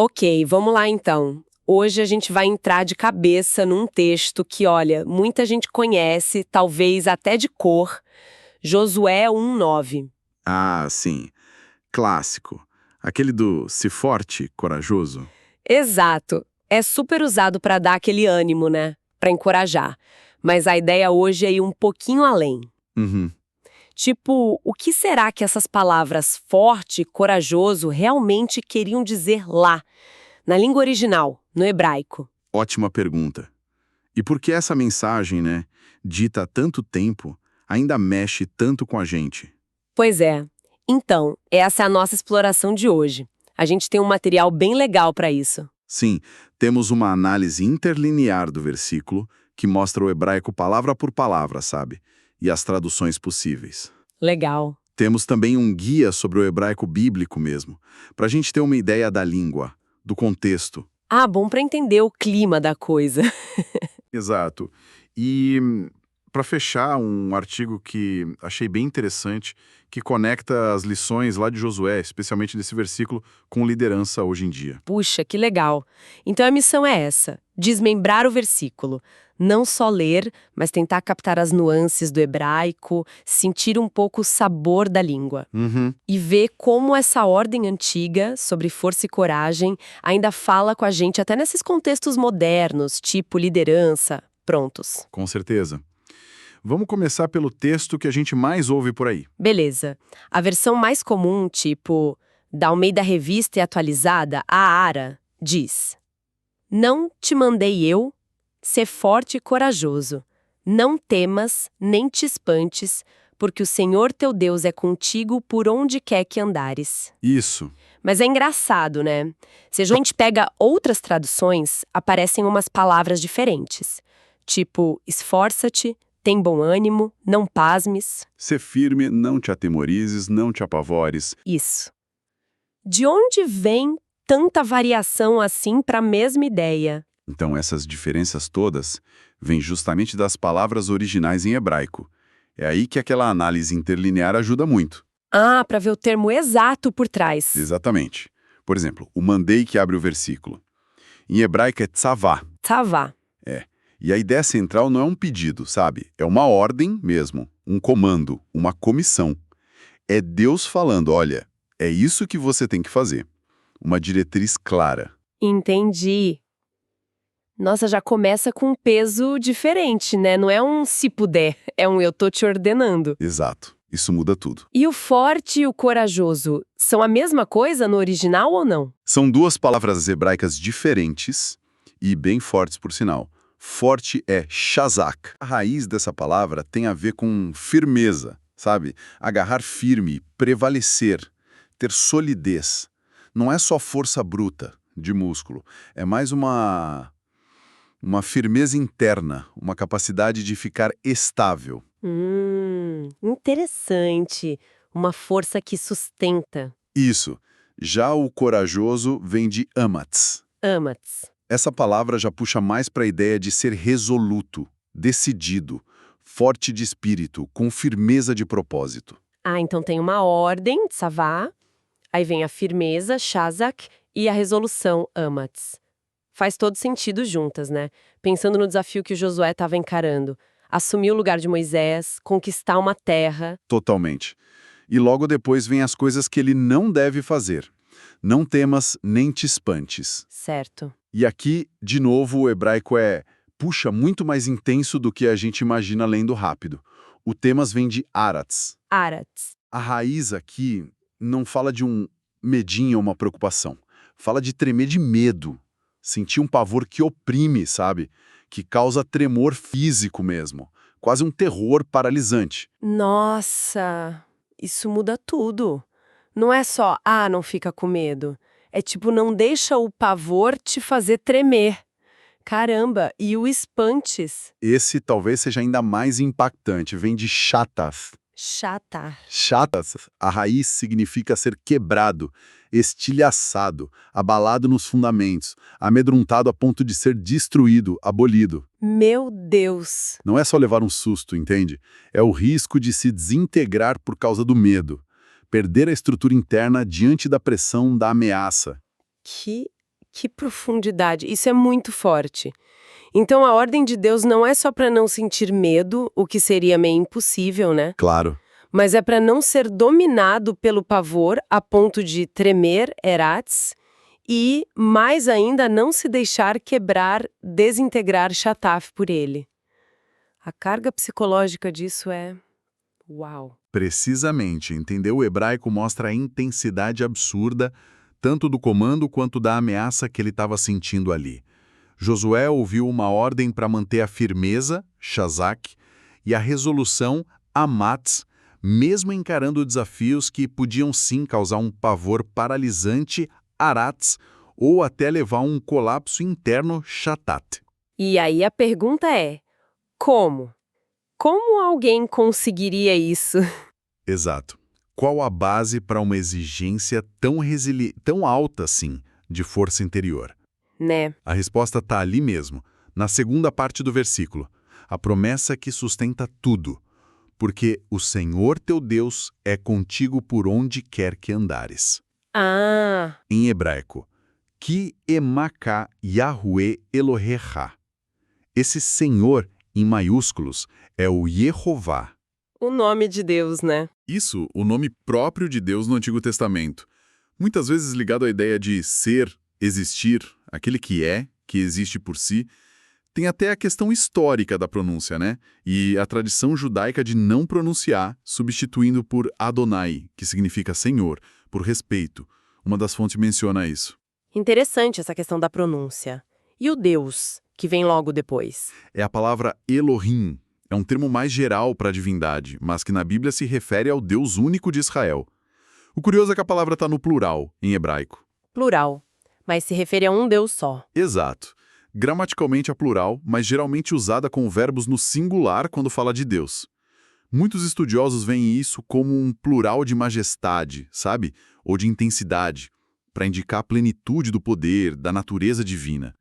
Ok, vamos lá então. Hoje a gente vai entrar de cabeça num texto que, olha, muita gente conhece, talvez até de cor, Josué 1:9. Ah, sim. Clássico. Aquele do se forte, corajoso. Exato. É super usado para dar aquele ânimo, né? Para encorajar. Mas a ideia hoje é ir um pouquinho além. Uhum. Tipo, o que será que essas palavras forte e corajoso realmente queriam dizer lá, na língua original, no hebraico? Ótima pergunta. E por que essa mensagem, né, dita há tanto tempo, ainda mexe tanto com a gente? Pois é. Então, essa é a nossa exploração de hoje. A gente tem um material bem legal para isso. Sim, temos uma análise interlinear do versículo que mostra o hebraico palavra por palavra, sabe? E as traduções possíveis. Legal. Temos também um guia sobre o hebraico bíblico mesmo, para a gente ter uma ideia da língua, do contexto. Ah, bom para entender o clima da coisa. Exato. E para fechar, um artigo que achei bem interessante, que conecta as lições lá de Josué, especialmente desse versículo, com liderança hoje em dia. Puxa, que legal. Então a missão é essa: desmembrar o versículo. Não só ler, mas tentar captar as nuances do hebraico, sentir um pouco o sabor da língua. Uhum. E ver como essa ordem antiga, sobre força e coragem, ainda fala com a gente até nesses contextos modernos, tipo liderança. Prontos. Com certeza. Vamos começar pelo texto que a gente mais ouve por aí. Beleza. A versão mais comum, tipo da Almeida Revista e Atualizada, a ARA, diz: Não te mandei eu, ser forte e corajoso. Não temas, nem te espantes, porque o Senhor teu Deus é contigo por onde quer que andares. Isso. Mas é engraçado, né? Se a gente pega outras traduções, aparecem umas palavras diferentes. Tipo, esforça-te, tem bom ânimo, não pasmes. Ser firme, não te atemorizes, não te apavores. Isso. De onde vem tanta variação assim para a mesma ideia? Então, essas diferenças todas vêm justamente das palavras originais em hebraico. É aí que aquela análise interlinear ajuda muito. Ah, para ver o termo exato por trás. Exatamente. Por exemplo, o mandei que abre o versículo. Em hebraico é tzavá. Tavá. É. E a ideia central não é um pedido, sabe? É uma ordem mesmo, um comando, uma comissão. É Deus falando, olha, é isso que você tem que fazer. Uma diretriz clara. Entendi. Nossa, já começa com um peso diferente, né? Não é um se puder, é um eu tô te ordenando. Exato. Isso muda tudo. E o forte e o corajoso são a mesma coisa no original ou não? São duas palavras hebraicas diferentes e bem fortes, por sinal. Forte é shazak. A raiz dessa palavra tem a ver com firmeza, sabe? Agarrar firme, prevalecer, ter solidez. Não é só força bruta, de músculo. É mais uma firmeza interna, uma capacidade de ficar estável. Interessante. Uma força que sustenta. Isso. Já o corajoso vem de amatz. Amats. Essa palavra já puxa mais para a ideia de ser resoluto, decidido, forte de espírito, com firmeza de propósito. Ah, então tem uma ordem, tsavá, aí vem a firmeza, shazak, e a resolução, amats. Faz todo sentido juntas, né? Pensando no desafio que o Josué estava encarando. Assumir o lugar de Moisés, conquistar uma terra. Totalmente. E logo depois vem as coisas que ele não deve fazer. Não temas nem te espantes. Certo. E aqui, de novo, o hebraico puxa muito mais intenso do que a gente imagina lendo rápido. O temas vem de aratz. Arats. A raiz aqui não fala de um medinho ou uma preocupação. Fala de tremer de medo. Sentir um pavor que oprime, sabe? Que causa tremor físico mesmo. Quase um terror paralisante. Nossa, isso muda tudo. Não é só, ah, não fica com medo. É tipo, não deixa o pavor te fazer tremer. Caramba, e o espantes? Esse talvez seja ainda mais impactante. Vem de chatas. Chata. Chatas, a raiz significa ser quebrado, estilhaçado, abalado nos fundamentos, amedrontado a ponto de ser destruído, abolido. Meu Deus. Não é só levar um susto, entende? É o risco de se desintegrar por causa do medo, perder a estrutura interna diante da pressão da ameaça. Que Que profundidade! Isso é muito forte. Então a ordem de Deus não é só para não sentir medo, o que seria meio impossível, né? Claro. Mas é para não ser dominado pelo pavor a ponto de tremer, eratz, e, mais ainda, não se deixar quebrar, desintegrar Shataf por ele. A carga psicológica disso é... Uau! Precisamente, entender o hebraico mostra a intensidade absurda, tanto do comando quanto da ameaça que ele estava sentindo ali. Josué ouviu uma ordem para manter a firmeza, shazak, e a resolução, amatz, mesmo encarando desafios que podiam sim causar um pavor paralisante, aratz, ou até levar a um colapso interno, shatat. E aí a pergunta é, como? Como alguém conseguiria isso? Exato. Qual a base para uma exigência tão alta assim de força interior? Né? A resposta está ali mesmo, na segunda parte do versículo. A promessa que sustenta tudo. Porque o Senhor teu Deus é contigo por onde quer que andares. Ah, Em hebraico, Ki emaka Yahweh Elohecha. Esse Senhor, em maiúsculos, é o Yehová. o nome de Deus, né? Isso, o nome próprio de Deus no Antigo Testamento. Muitas vezes ligado à ideia de ser, existir, aquele que existe por si. Tem até a questão histórica da pronúncia, né? E a tradição judaica de não pronunciar, substituindo por Adonai, que significa Senhor, por respeito. Uma das fontes menciona isso. Interessante essa questão da pronúncia. E o Deus, que vem logo depois? É a palavra Elohim. É um termo mais geral para a divindade, mas que na Bíblia se refere ao Deus único de Israel. O curioso é que a palavra está no plural, em hebraico. Plural, mas se refere a um Deus só. Exato. Gramaticalmente é plural, mas geralmente usada com verbos no singular quando fala de Deus. Muitos estudiosos veem isso como um plural de majestade, sabe? Ou de intensidade, para indicar a plenitude do poder, da natureza divina.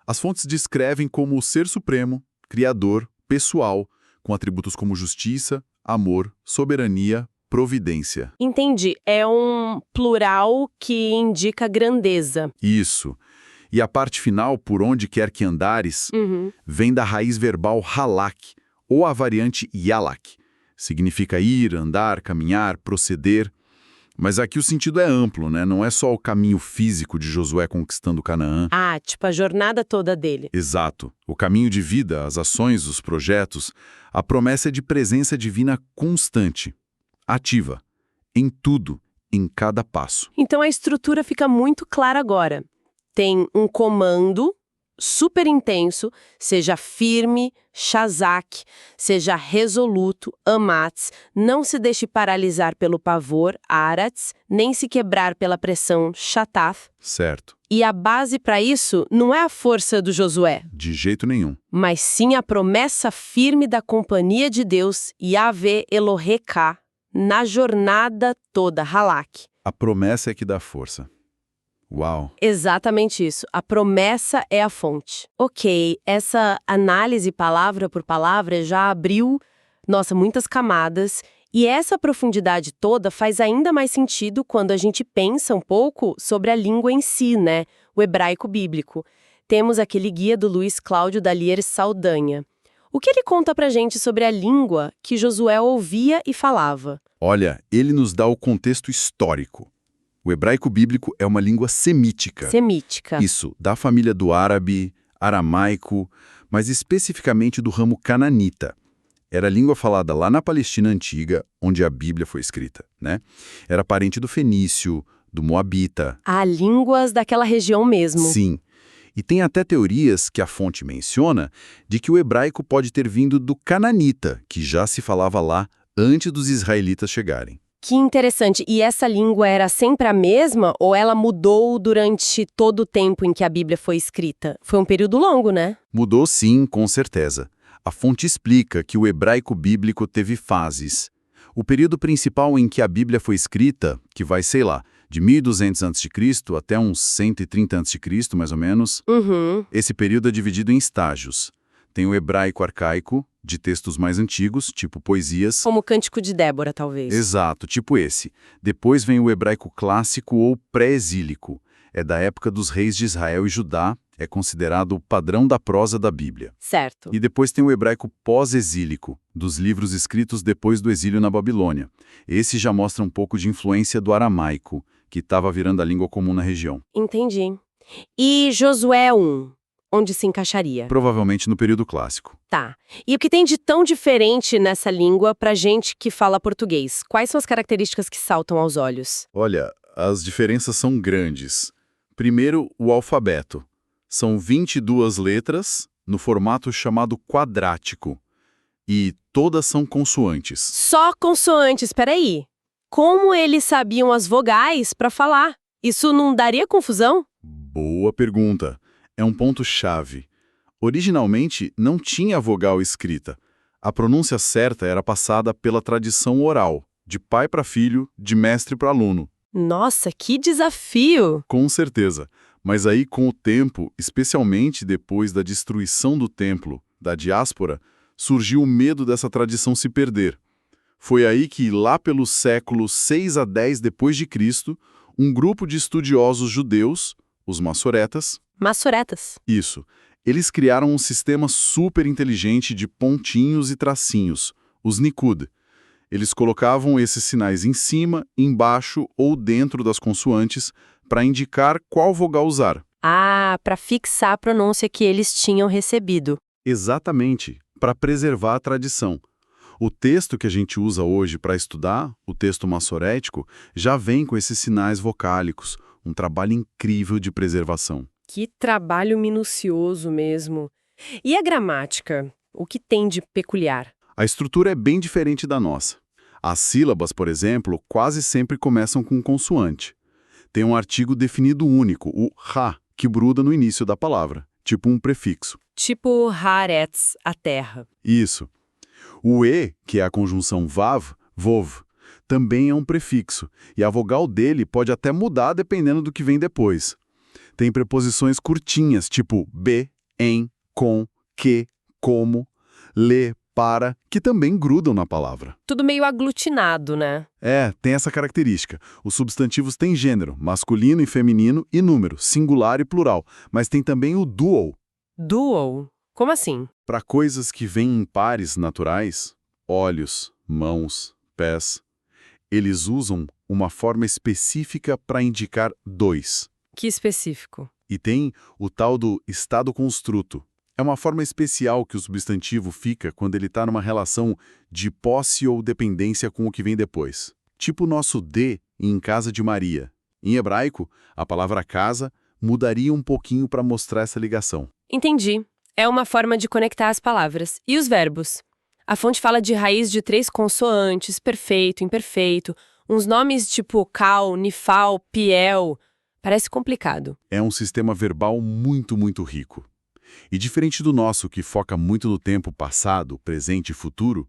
As fontes descrevem como o ser supremo, criador, pessoal, com atributos como justiça, amor, soberania, providência. Entendi. É um plural que indica grandeza. Isso. E a parte final, por onde quer que andares, vem da raiz verbal halak, ou a variante yalak. Significa ir, andar, caminhar, proceder. Mas aqui o sentido é amplo, né? Não é só o caminho físico de Josué conquistando Canaã. Ah, tipo a jornada toda dele. Exato. O caminho de vida, as ações, os projetos, a promessa é de presença divina constante, ativa, em tudo, em cada passo. Então a estrutura fica muito clara agora. Tem um comando super intenso, seja firme, shazak, seja resoluto, amatz, não se deixe paralisar pelo pavor, aratz, nem se quebrar pela pressão, shataf. Certo. E a base para isso não é a força do Josué, De jeito nenhum. mas sim a promessa firme da companhia de Deus, Yahvé Eloheka, na jornada toda, halak. A promessa é que dá força. Uau! Exatamente isso. A promessa é a fonte. Ok, essa análise palavra por palavra já abriu, nossa, muitas camadas. E essa profundidade toda faz ainda mais sentido quando a gente pensa um pouco sobre a língua em si, né? O hebraico bíblico. Temos aquele guia do Luiz Cláudio Dalier Saldanha. O que ele conta pra gente sobre a língua que Josué ouvia e falava? Olha, ele nos dá o contexto histórico. O hebraico bíblico é uma língua semítica. Semítica. Isso, da família do árabe, aramaico, mas especificamente do ramo cananita. Era a língua falada lá na Palestina Antiga, onde a Bíblia foi escrita, né? Era parente do fenício, do moabita. Há línguas daquela região mesmo. Sim. E tem até teorias que a fonte menciona de que o hebraico pode ter vindo do cananita, que já se falava lá antes dos israelitas chegarem. Que interessante. E essa língua era sempre a mesma ou ela mudou durante todo o tempo em que a Bíblia foi escrita? Foi um período longo, né? Mudou sim, com certeza. A fonte explica que o hebraico bíblico teve fases. O período principal em que a Bíblia foi escrita, que vai, sei lá, de 1200 a.C. até uns 130 a.C., mais ou menos, esse período é dividido em estágios. Tem o hebraico arcaico, de textos mais antigos, tipo poesias. Como o Cântico de Débora, talvez. Exato, tipo esse. Depois vem o hebraico clássico ou pré-exílico. É da época dos reis de Israel e Judá, é considerado o padrão da prosa da Bíblia. Certo. E depois tem o hebraico pós-exílico, dos livros escritos depois do exílio na Babilônia. Esse já mostra um pouco de influência do aramaico, que estava virando a língua comum na região. Entendi. E Josué 1, onde se encaixaria? Provavelmente no período clássico. Tá. E o que tem de tão diferente nessa língua pra gente que fala português? Quais são as características que saltam aos olhos? Olha, as diferenças são grandes. Primeiro, o alfabeto. São 22 letras no formato chamado quadrático. E todas são consoantes. Só consoantes, peraí. Como eles sabiam as vogais pra falar? Isso não daria confusão? Boa pergunta. É um ponto-chave. Originalmente, não tinha vogal escrita. A pronúncia certa era passada pela tradição oral, de pai para filho, de mestre para aluno. Nossa, que desafio! Com certeza. Mas aí, com o tempo, especialmente depois da destruição do templo, da diáspora, surgiu o medo dessa tradição se perder. Foi aí que, lá pelos séculos 6 a 10 depois de Cristo, um grupo de estudiosos judeus, os massoretas, Massoretas. eles criaram um sistema super inteligente de pontinhos e tracinhos, os Nikud. Eles colocavam esses sinais em cima, embaixo ou dentro das consoantes para indicar qual vogal usar. Ah, pra fixar a pronúncia que eles tinham recebido. Exatamente, para preservar a tradição. O texto que a gente usa hoje para estudar, o texto massorético, já vem com esses sinais vocálicos, um trabalho incrível de preservação. Que trabalho minucioso mesmo. E a gramática? O que tem de peculiar? A estrutura é bem diferente da nossa. As sílabas, por exemplo, quase sempre começam com consoante. Tem um artigo definido único, o ra, que gruda no início da palavra, tipo um prefixo. Tipo haaretz, a terra. Isso. O e, que é a conjunção vav, vov, também é um prefixo, e a vogal dele pode até mudar dependendo do que vem depois. Tem preposições curtinhas, tipo be, em, com, que, como, le, para, que também grudam na palavra. Tudo meio aglutinado, né? É, tem essa característica. Os substantivos têm gênero, masculino e feminino, e número, singular e plural, mas tem também o dual. Dual? Como assim? Para coisas que vêm em pares naturais, olhos, mãos, pés, eles usam uma forma específica para indicar dois. Que específico. E tem o tal do estado construto. É uma forma especial que o substantivo fica quando ele está numa relação de posse ou dependência com o que vem depois. Tipo o nosso de em casa de Maria. Em hebraico, a palavra casa mudaria um pouquinho para mostrar essa ligação. Entendi. É uma forma de conectar as palavras. E os verbos? A fonte fala de raiz de 3 consoantes, perfeito, imperfeito, uns nomes tipo cal, nifal, piel. Parece complicado. É um sistema verbal muito, muito rico. E diferente do nosso, que foca muito no tempo passado, presente e futuro,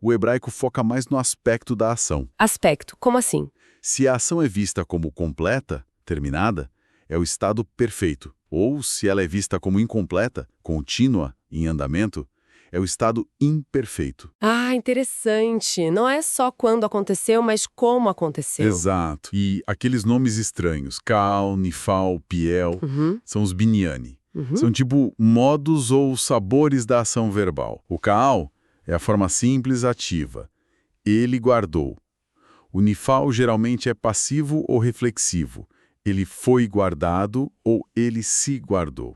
o hebraico foca mais no aspecto da ação. Aspecto, como assim? Se a ação é vista como completa, terminada, é o estado perfeito. Ou, se ela é vista como incompleta, contínua, em andamento, é o estado imperfeito. Ah, interessante. Não é só quando aconteceu, mas como aconteceu. Exato. E aqueles nomes estranhos, cal, nifal, piel, são os binyaní. São tipo modos ou sabores da ação verbal. O cal é a forma simples ativa. Ele guardou. O nifal geralmente é passivo ou reflexivo. Ele foi guardado ou ele se guardou.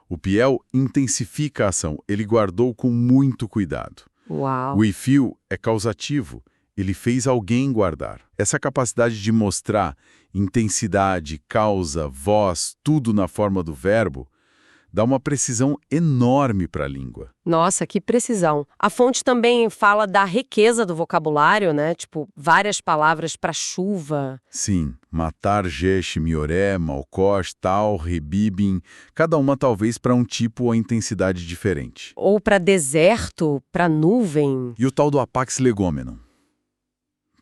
O piel intensifica a ação. Ele guardou com muito cuidado. Uau. O ifil é causativo. Ele fez alguém guardar. Essa capacidade de mostrar intensidade, causa, voz, tudo na forma do verbo, dá uma precisão enorme para a língua. Nossa, que precisão. A fonte também fala da riqueza do vocabulário, né? Tipo, várias palavras para chuva. Sim, matar, jesh, mioré, malkosh, tal, rebibim, cada uma talvez para um tipo ou intensidade diferente. Ou para deserto, para nuvem. E o tal do apax legomenon?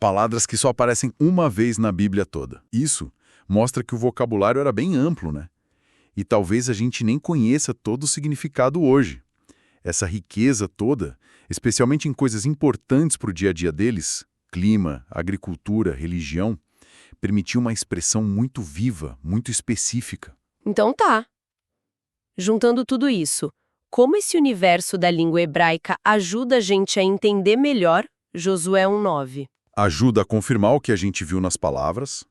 Palavras que só aparecem uma vez na Bíblia toda. Isso mostra que o vocabulário era bem amplo, né? E talvez a gente nem conheça todo o significado hoje. Essa riqueza toda, especialmente em coisas importantes para o dia a dia deles, clima, agricultura, religião, permitia uma expressão muito viva, muito específica. Então tá. Juntando tudo isso, como esse universo da língua hebraica ajuda a gente a entender melhor Josué 1:9? Ajuda a confirmar o que a gente viu nas palavras,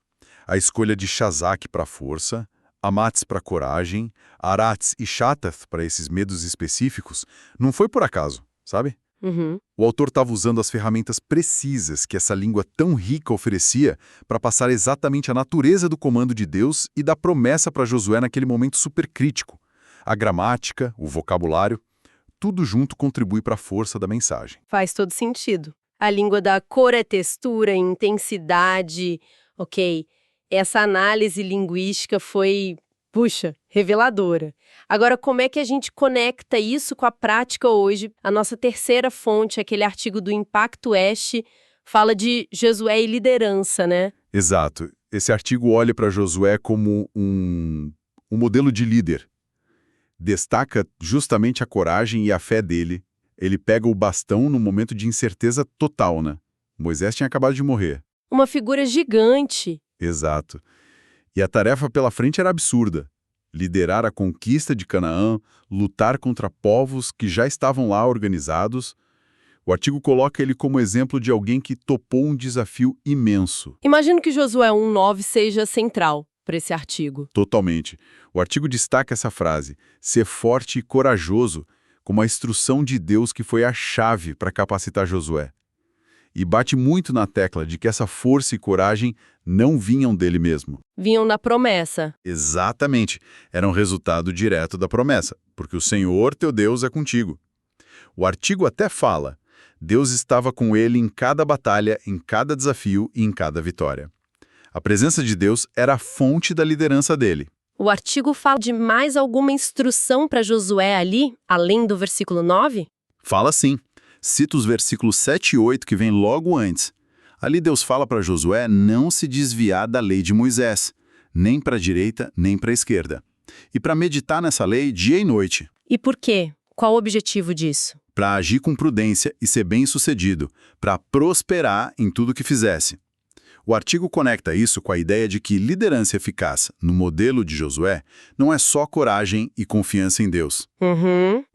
a escolha de Shazak para força, Amatz para coragem, Aratz e Shatath para esses medos específicos, não foi por acaso, sabe? Uhum. O autor estava usando as ferramentas precisas que essa língua tão rica oferecia para passar exatamente a natureza do comando de Deus e da promessa para Josué naquele momento super crítico. A gramática, o vocabulário, tudo junto contribui para a força da mensagem. Faz todo sentido. A língua da cor, é textura, intensidade. Ok, essa análise linguística foi, puxa, reveladora. Agora, como é que a gente conecta isso com a prática hoje? A nossa terceira fonte, aquele artigo do Impacto Oeste, fala de Josué e liderança, né? Exato. Esse artigo olha para Josué como um modelo de líder. Destaca justamente a coragem e a fé dele. Ele pega o bastão no momento de incerteza total, né? Moisés tinha acabado de morrer. Uma figura gigante. Exato. E a tarefa pela frente era absurda. Liderar a conquista de Canaã, lutar contra povos que já estavam lá organizados. O artigo coloca ele como exemplo de alguém que topou um desafio imenso. Imagino que Josué 1:9 seja central para esse artigo. Totalmente. O artigo destaca essa frase, ser forte e corajoso, como a instrução de Deus que foi a chave para capacitar Josué. E bate muito na tecla de que essa força e coragem não vinham dele mesmo. Vinham na promessa. Exatamente. Era um resultado direto da promessa, porque o Senhor, teu Deus, é contigo. O artigo até fala, Deus estava com ele em cada batalha, em cada desafio e em cada vitória. A presença de Deus era a fonte da liderança dele. O artigo fala de mais alguma instrução para Josué ali, além do versículo 9? Fala sim. Cita os versículos 7 e 8 que vem logo antes. Ali Deus fala para Josué não se desviar da lei de Moisés, nem para a direita, nem para a esquerda. E para meditar nessa lei dia e noite. E por quê? Qual o objetivo disso? Para agir com prudência e ser bem-sucedido, para prosperar em tudo que fizesse. O artigo conecta isso com a ideia de que liderança eficaz, no modelo de Josué, não é só coragem e confiança em Deus,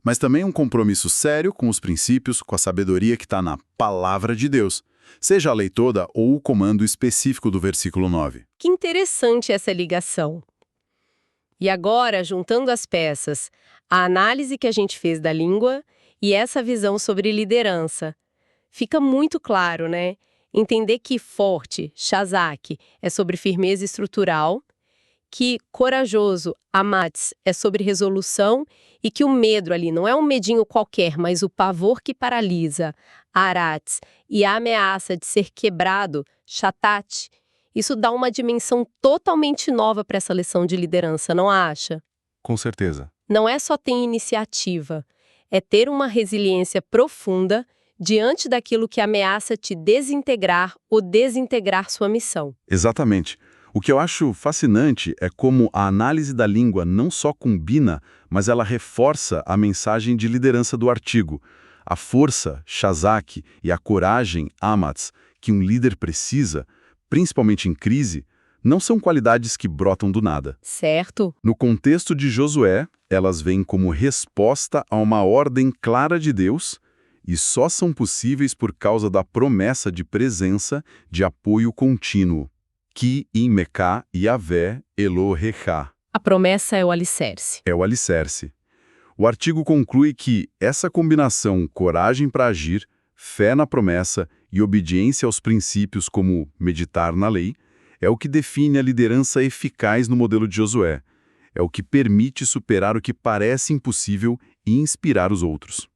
mas também um compromisso sério com os princípios, com a sabedoria que está na palavra de Deus, seja a lei toda ou o comando específico do versículo 9. Que interessante essa ligação. E agora, juntando as peças, a análise que a gente fez da língua e essa visão sobre liderança, fica muito claro, né? Entender que forte, Shazak, é sobre firmeza estrutural, que corajoso, Amatz, é sobre resolução e que o medo ali não é um medinho qualquer, mas o pavor que paralisa, Aratz, e a ameaça de ser quebrado, Shatat, isso dá uma dimensão totalmente nova para essa lição de liderança, não acha? Com certeza. Não é só ter iniciativa, é ter uma resiliência profunda diante daquilo que ameaça te desintegrar ou desintegrar sua missão. Exatamente. O que eu acho fascinante é como a análise da língua não só combina, mas ela reforça a mensagem de liderança do artigo. A força, Shazak, e a coragem, Amatz, que um líder precisa, principalmente em crise, não são qualidades que brotam do nada. Certo? No contexto de Josué, elas vêm como resposta a uma ordem clara de Deus e só são possíveis por causa da promessa de presença, de apoio contínuo. Ki im Mekah Yavé Elohechá. A promessa é o alicerce. É o alicerce. O artigo conclui que essa combinação coragem para agir, fé na promessa e obediência aos princípios como meditar na lei, é o que define a liderança eficaz no modelo de Josué. É o que permite superar o que parece impossível e inspirar os outros.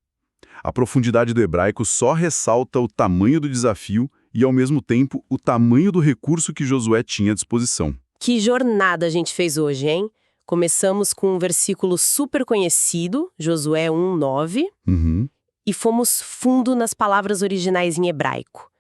A profundidade do hebraico só ressalta o tamanho do desafio e, ao mesmo tempo, o tamanho do recurso que Josué tinha à disposição. Que jornada a gente fez hoje, hein? Começamos com um versículo super conhecido, Josué 1:9, e fomos fundo nas palavras originais em hebraico.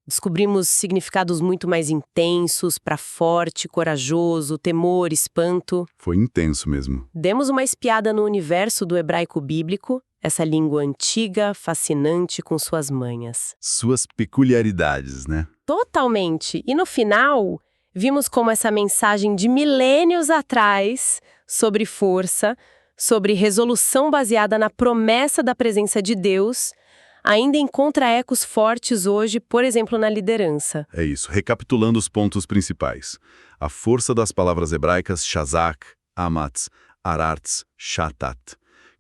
Descobrimos significados muito mais intensos para forte, corajoso, temor, espanto. Foi intenso mesmo. Demos uma espiada no universo do hebraico bíblico, essa língua antiga, fascinante com suas manhas. Suas peculiaridades, né? Totalmente. E no final, Vimos como essa mensagem de milênios atrás sobre força, sobre resolução baseada na promessa da presença de Deus, ainda encontra ecos fortes hoje, por exemplo, na liderança. É isso, recapitulando os pontos principais. A força das palavras hebraicas shazak, amatz, arartz, shatat,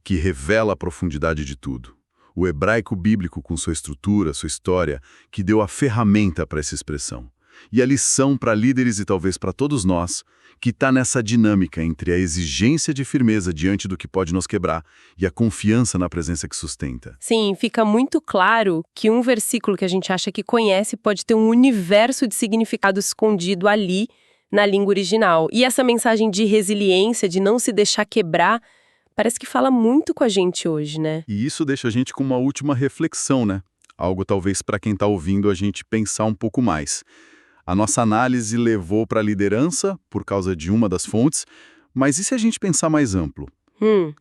que revela a profundidade de tudo. O hebraico bíblico com sua estrutura, sua história, que deu a ferramenta para essa expressão. E a lição para líderes e talvez para todos nós, que está nessa dinâmica entre a exigência de firmeza diante do que pode nos quebrar e a confiança na presença que sustenta. Sim, fica muito claro que um versículo que a gente acha que conhece pode ter um universo de significado escondido ali na língua original. E essa mensagem de resiliência, de não se deixar quebrar, parece que fala muito com a gente hoje, né? E isso deixa a gente com uma última reflexão, né? Algo talvez para quem está ouvindo a gente pensar um pouco mais. A nossa análise levou para a liderança, por causa de uma das fontes, mas e se a gente pensar mais amplo?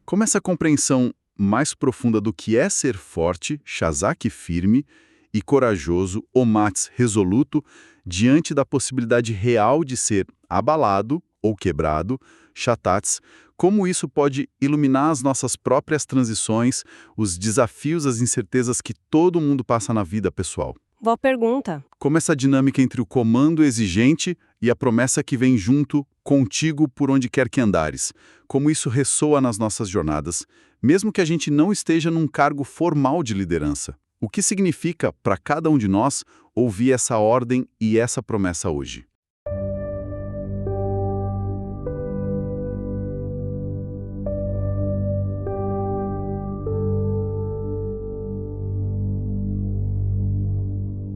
Como essa compreensão mais profunda do que é ser forte, shazak firme, e corajoso, omatz resoluto, diante da possibilidade real de ser abalado ou quebrado, shatatz, como isso pode iluminar as nossas próprias transições, os desafios, as incertezas que todo mundo passa na vida pessoal? Boa pergunta. Como essa dinâmica entre o comando exigente e a promessa que vem junto, contigo por onde quer que andares. Como isso ressoa nas nossas jornadas, mesmo que a gente não esteja num cargo formal de liderança. O que significa para cada um de nós ouvir essa ordem e essa promessa hoje?